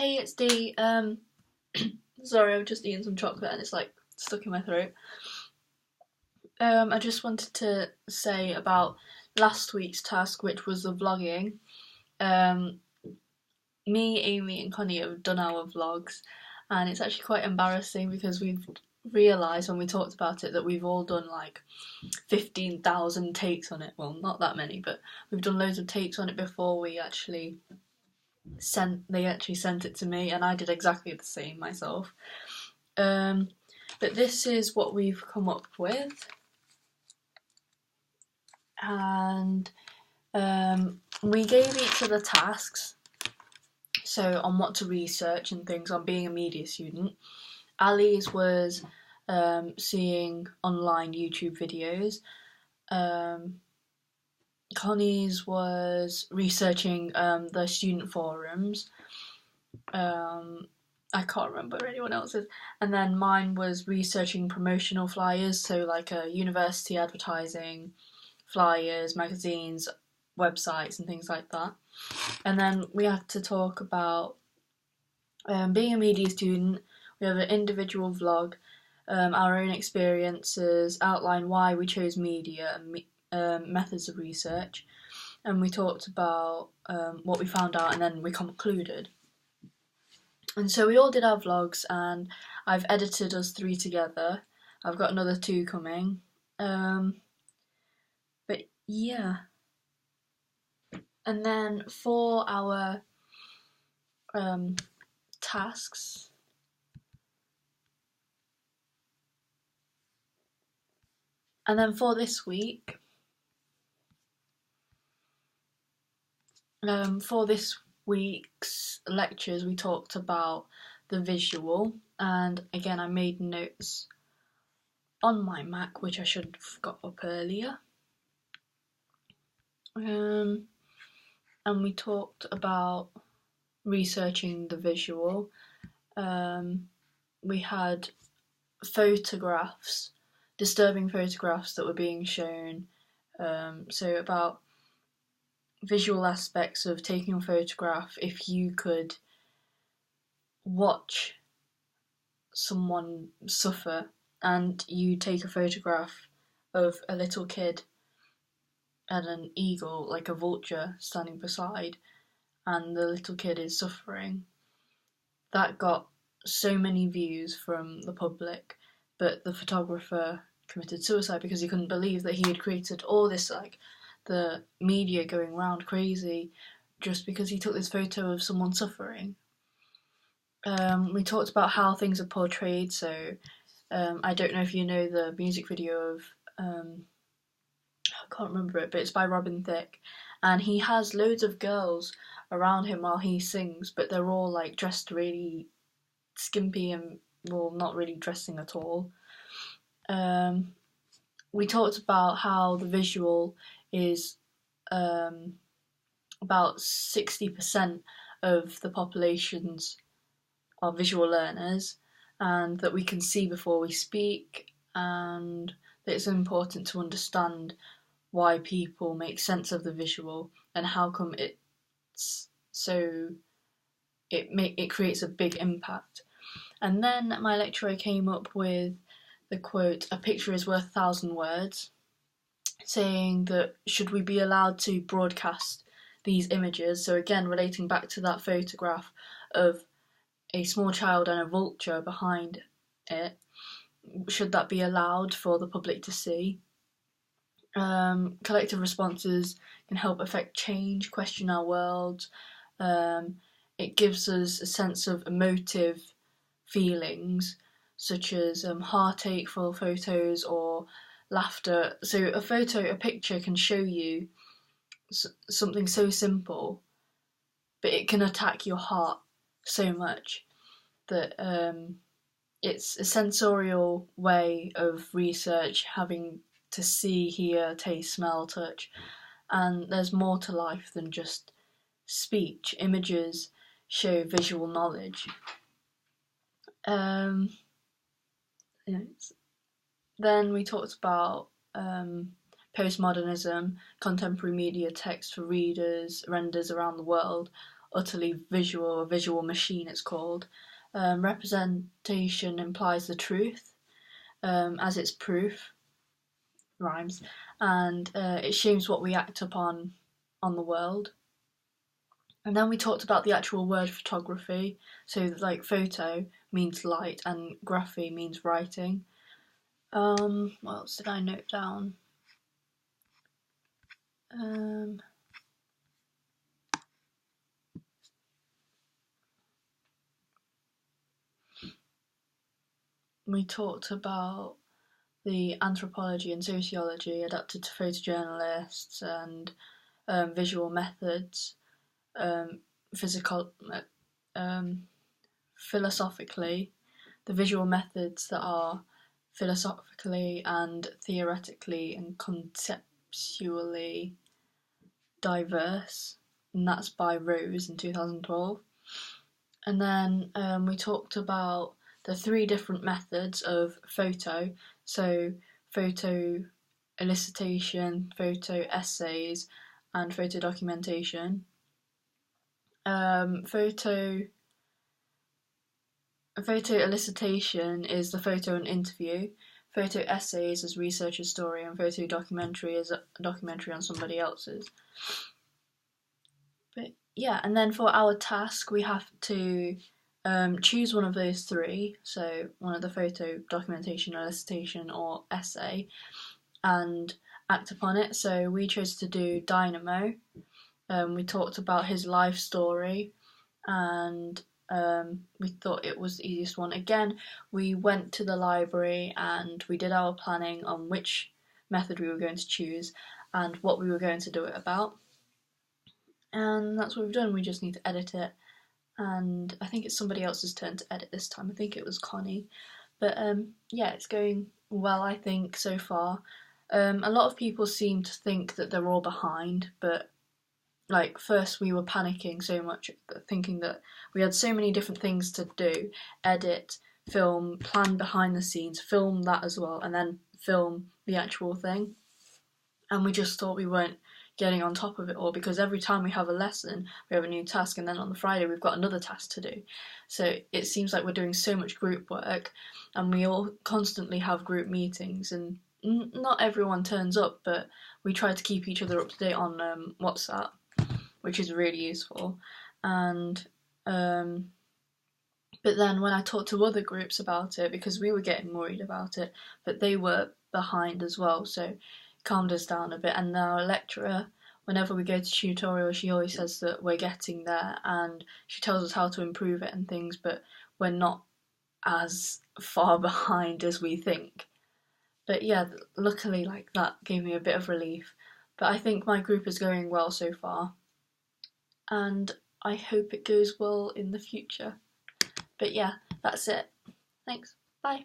Hey, it's Dee. Sorry, I've just eaten some chocolate and it's like stuck in my throat. I just wanted to say about last week's task, which was the vlogging. Um, Me, Amy, and Connie have done our vlogs, and it's actually quite embarrassing because we've realised when we talked about it that we've all done like 15,000 takes on it. Well, not that many, but we've done loads of takes on it before they actually sent it to me, and I did exactly the same myself. But this is what we've come up with, and we gave each other tasks, so on what to research and things on being a media student. Ali's was seeing online YouTube videos. Connie's was researching the student forums. I can't remember anyone else's. And then mine was researching promotional flyers, so like university advertising, flyers, magazines, websites and things like that. And then we had to talk about being a media student. We have an individual vlog, our own experiences, outline why we chose media and methods of research. And we talked about what we found out, and then we concluded. And so we all did our vlogs, and I've edited us 3 together. I've got another 2 coming. But yeah. And then for our tasks, and then for this week, for this week's lectures, we talked about the visual, and again I made notes on my Mac, which I should have got up earlier. And we talked about researching the visual. We had photographs, disturbing photographs that were being shown, so about visual aspects of taking a photograph. If you could watch someone suffer and you take a photograph of a little kid and an eagle, like a vulture, standing beside, and the little kid is suffering, that got so many views from the public, but the photographer committed suicide because he couldn't believe that he had created all this, like the media going round crazy just because he took this photo of someone suffering. We talked about how things are portrayed, so I don't know if you know the music video of I can't remember it, but it's by Robin Thicke, and he has loads of girls around him while he sings, but they're all like dressed really skimpy and, well, not really dressing at all. We talked about how the visual is about 60% of the populations are visual learners, and that we can see before we speak, and that it's important to understand why people make sense of the visual and how come it creates a big impact. And then my lecturer came up with the quote, "A picture is worth 1,000 words," saying that should we be allowed to broadcast these images, so again relating back to that photograph of a small child and a vulture behind it, should that be allowed for the public to see? Collective responses can help affect change, question our world. It gives us a sense of emotive feelings, such as heartache for photos or laughter. So a picture can show you something so simple, but it can attack your heart so much that it's a sensorial way of research, having to see, hear, taste, smell, touch, and there's more to life than just speech. Images show visual knowledge. Then we talked about postmodernism, contemporary media text for readers, renders around the world, utterly visual, a visual machine it's called. Representation implies the truth, as its proof, rhymes, and it shapes what we act upon on the world. And then we talked about the actual word photography. So, like, photo means light and graphy means writing. What else did I note down? We talked about the anthropology and sociology adapted to photojournalists and visual methods, philosophically, the visual methods that are philosophically and theoretically and conceptually diverse, and that's by Rose in 2012. And then we talked about the 3 different methods of photo, so photo elicitation, photo essays, and photo documentation. Photo elicitation is the photo and interview, photo essays is researcher's story, and photo documentary is a documentary on somebody else's. But yeah, and then for our task we have to choose one of those 3, so one of the photo, documentation, elicitation or essay, and act upon it. So we chose to do Dynamo. We talked about his life story, and we thought it was the easiest one. Again, we went to the library and we did our planning on which method we were going to choose and what we were going to do it about. And that's what we've done. We just need to edit it, and I think it's somebody else's turn to edit this time. I think it was Connie. But yeah, it's going well, I think, so far. A lot of people seem to think that they're all behind, but like, first we were panicking so much, thinking that we had so many different things to do: edit, film, plan behind the scenes, film that as well, and then film the actual thing. And we just thought we weren't getting on top of it all, because every time we have a lesson we have a new task, and then on the Friday we've got another task to do. So it seems like we're doing so much group work, and we all constantly have group meetings, and not everyone turns up, but we try to keep each other up to date on WhatsApp, which is really useful. And but then when I talked to other groups about it, because we were getting worried about it, but they were behind as well, so calmed us down a bit. And our lecturer, whenever we go to tutorial, she always says that we're getting there, and she tells us how to improve it and things, but we're not as far behind as we think. But yeah, luckily, like, that gave me a bit of relief. But I think my group is going well so far, and I hope it goes well in the future. But yeah, that's it. Thanks. Bye.